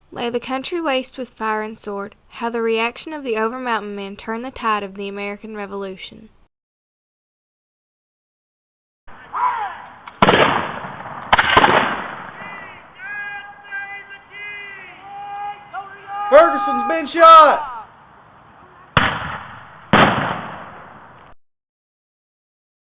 Lay the country waste with fire and sword. How the reaction of the Overmountain Men turned the tide of the American Revolution. Ferguson's been shot!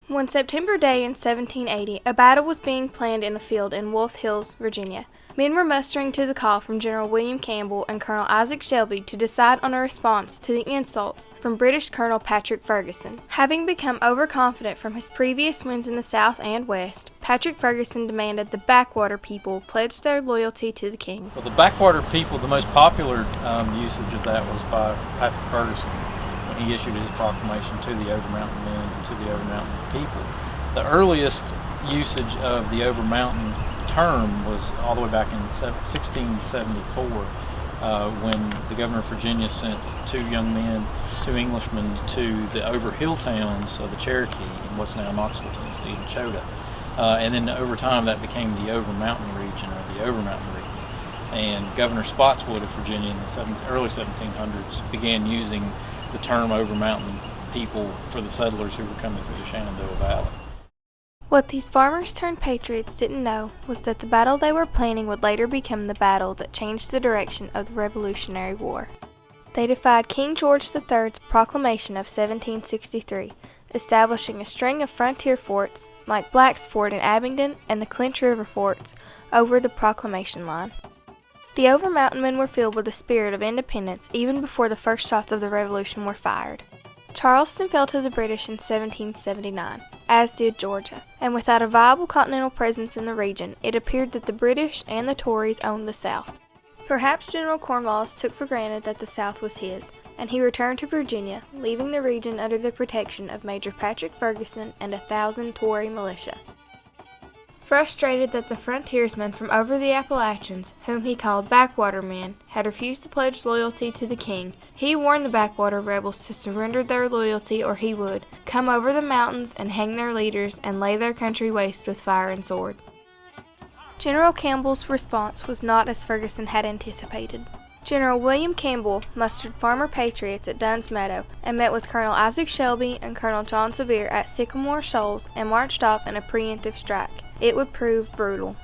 One September day in 1780, a battle was being planned in a field in Wolf Hills, Virginia. Men were mustering to the call from General William Campbell and Colonel Isaac Shelby to decide on a response to the insults from British Colonel Patrick Ferguson. Having become overconfident from his previous wins in the South and West, Patrick Ferguson demanded the backwater people pledge their loyalty to the king. Well, the backwater people, the most popular usage of that was by Patrick Ferguson when he issued his proclamation to the Overmountain Men and to the Overmountain people. The earliest usage of the Overmountain term was all the way back in 1674 when the governor of Virginia sent two Englishmen to the over-hill towns of the Cherokee in what's now Knoxville, Tennessee, and Chota. And then over time that became the Overmountain region, or the Overmountain region. And Governor Spotswood of Virginia in the early 1700s began using the term Overmountain people for the settlers who were coming through the Shenandoah Valley. What these farmers turned patriots didn't know was that the battle they were planning would later become the battle that changed the direction of the Revolutionary War. They defied King George III's proclamation of 1763, establishing a string of frontier forts like Black's Fort in Abingdon and the Clinch River forts over the proclamation line. The Overmountain Men were filled with a spirit of independence even before the first shots of the Revolution were fired. Charleston fell to the British in 1779, as did Georgia, and without a viable continental presence in the region, it appeared that the British and the Tories owned the South. Perhaps General Cornwallis took for granted that the South was his, and he returned to Virginia, leaving the region under the protection of Major Patrick Ferguson and 1,000 Tory militia. Frustrated that the frontiersmen from over the Appalachians, whom he called backwater men, had refused to pledge loyalty to the king, he warned the backwater rebels to surrender their loyalty or he would come over the mountains and hang their leaders and lay their country waste with fire and sword. General Campbell's response was not as Ferguson had anticipated. General William Campbell mustered farmer patriots at Dunn's Meadow and met with Colonel Isaac Shelby and Colonel John Sevier at Sycamore Shoals and marched off in a preemptive strike. It would prove brutal.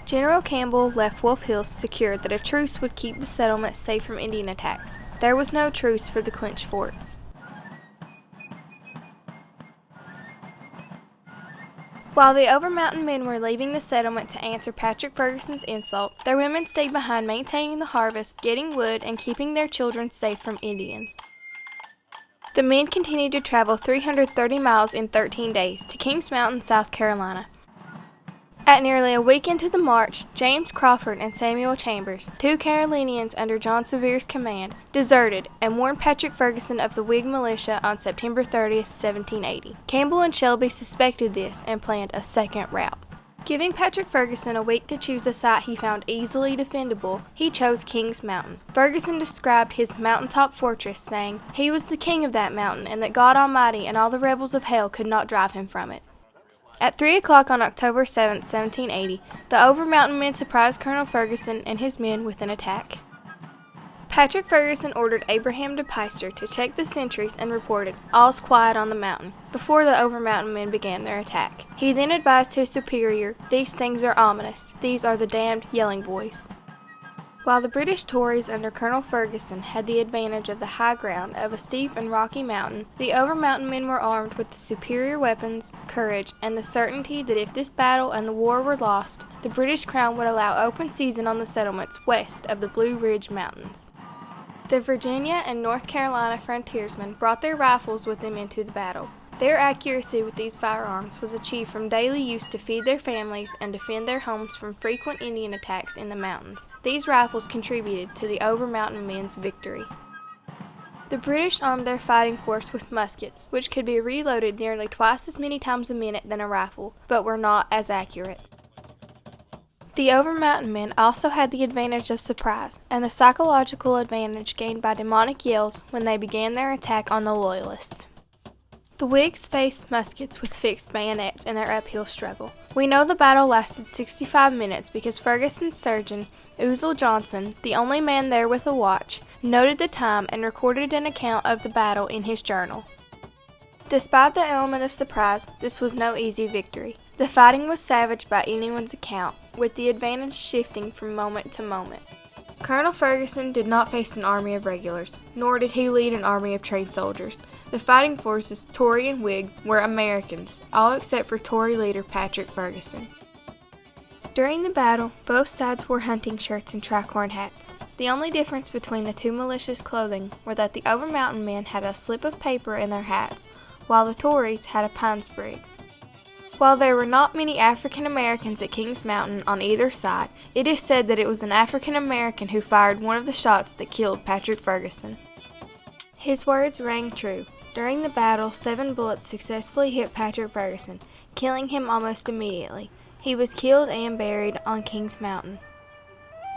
General Campbell left Wolf Hills secure that a truce would keep the settlement safe from Indian attacks. There was no truce for the Clinch forts. While the Overmountain Men were leaving the settlement to answer Patrick Ferguson's insult, their women stayed behind maintaining the harvest, getting wood, and keeping their children safe from Indians. The men continued to travel 330 miles in 13 days to Kings Mountain, South Carolina. At nearly a week into the march, James Crawford and Samuel Chambers, two Carolinians under John Sevier's command, deserted and warned Patrick Ferguson of the Whig militia on September 30th, 1780. Campbell and Shelby suspected this and planned a second rout. Giving Patrick Ferguson a week to choose a site he found easily defendable, he chose Kings Mountain. Ferguson described his mountaintop fortress, saying he was the king of that mountain and that God Almighty and all the rebels of hell could not drive him from it. At 3 o'clock on October 7, 1780, the Overmountain Men surprised Colonel Ferguson and his men with an attack. Patrick Ferguson ordered Abraham de Peyster to check the sentries and reported, "All's quiet on the mountain," before the Overmountain Men began their attack. He then advised his superior, "These things are ominous. These are the damned yelling boys." While the British Tories under Colonel Ferguson had the advantage of the high ground of a steep and rocky mountain, the Overmountain Men were armed with superior weapons, courage, and the certainty that if this battle and the war were lost, the British Crown would allow open season on the settlements west of the Blue Ridge Mountains. The Virginia and North Carolina frontiersmen brought their rifles with them into the battle. Their accuracy with these firearms was achieved from daily use to feed their families and defend their homes from frequent Indian attacks in the mountains. These rifles contributed to the Overmountain Men's victory. The British armed their fighting force with muskets, which could be reloaded nearly twice as many times a minute than a rifle, but were not as accurate. The Overmountain Men also had the advantage of surprise, and the psychological advantage gained by demonic yells when they began their attack on the Loyalists. The Whigs faced muskets with fixed bayonets in their uphill struggle. We know the battle lasted 65 minutes because Ferguson's surgeon, Uzzel Johnson, the only man there with a watch, noted the time and recorded an account of the battle in his journal. Despite the element of surprise, this was no easy victory. The fighting was savage by anyone's account, with the advantage shifting from moment to moment. Colonel Ferguson did not face an army of regulars, nor did he lead an army of trained soldiers. The fighting forces, Tory and Whig, were Americans, all except for Tory leader Patrick Ferguson. During the battle, both sides wore hunting shirts and tricorn hats. The only difference between the two militias' clothing were that the Overmountain men had a slip of paper in their hats, while the Tories had a pine sprig. While there were not many African Americans at Kings Mountain on either side, it is said that it was an African American who fired one of the shots that killed Patrick Ferguson. His words rang true. During the battle, 7 bullets successfully hit Patrick Ferguson, killing him almost immediately. He was killed and buried on Kings Mountain.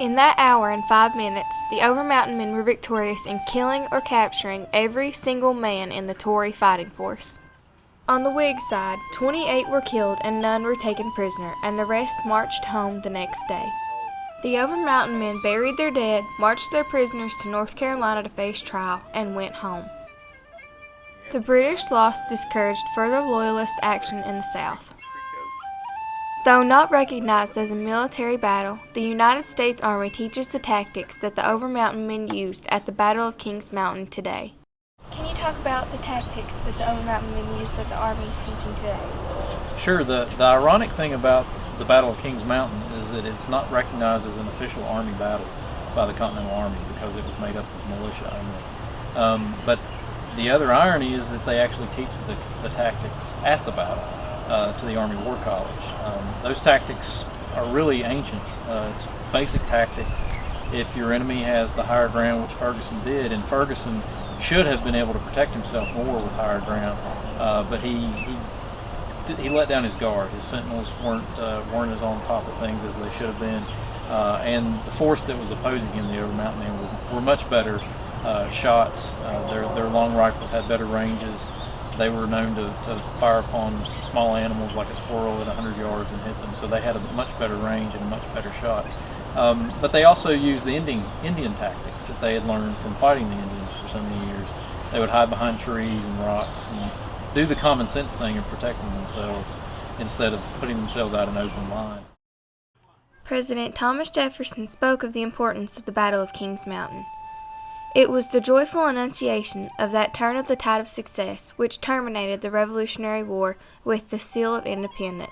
In that hour and 5 minutes, the Overmountain men were victorious in killing or capturing every single man in the Tory fighting force. On the Whig side, 28 were killed and none were taken prisoner, and the rest marched home the next day. The Overmountain men buried their dead, marched their prisoners to North Carolina to face trial, and went home. The British loss discouraged further Loyalist action in the South. Though not recognized as a military battle, the United States Army teaches the tactics that the Overmountain men used at the Battle of Kings Mountain today. Can you talk about the tactics that the Overmountain men used that the Army is teaching today? Sure. The ironic thing about the Battle of Kings Mountain is that it's not recognized as an official Army battle by the Continental Army because it was made up of militia only. But the other irony is that they actually teach the tactics at the battle to the Army War College. Those tactics are really ancient. It's basic tactics. If your enemy has the higher ground, which Ferguson did, and Ferguson should have been able to protect himself more with higher ground, but he let down his guard. His sentinels weren't as on top of things as they should have been, and the force that was opposing him, the Overmountain men, were much better shots. Their long rifles had better ranges. They were known to fire upon small animals like a squirrel at 100 yards and hit them, so they had a much better range and a much better shot. But they also used the Indian tactics that they had learned from fighting the Indians for so many years. They would hide behind trees and rocks and do the common sense thing of protecting themselves instead of putting themselves out in open line. President Thomas Jefferson spoke of the importance of the Battle of Kings Mountain. It was the joyful annunciation of that turn of the tide of success which terminated the Revolutionary War with the seal of independence.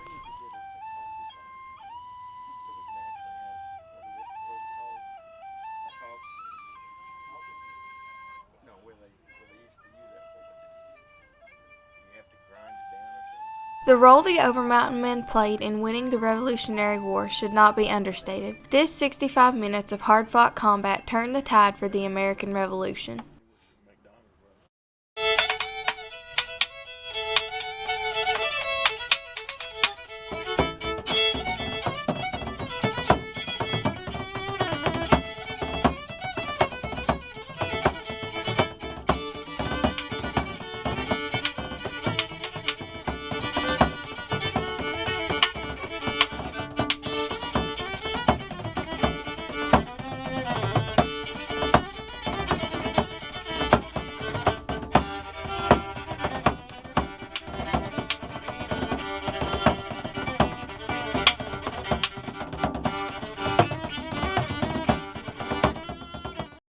The role the Overmountain men played in winning the Revolutionary War should not be understated. This 65 minutes of hard-fought combat turned the tide for the American Revolution.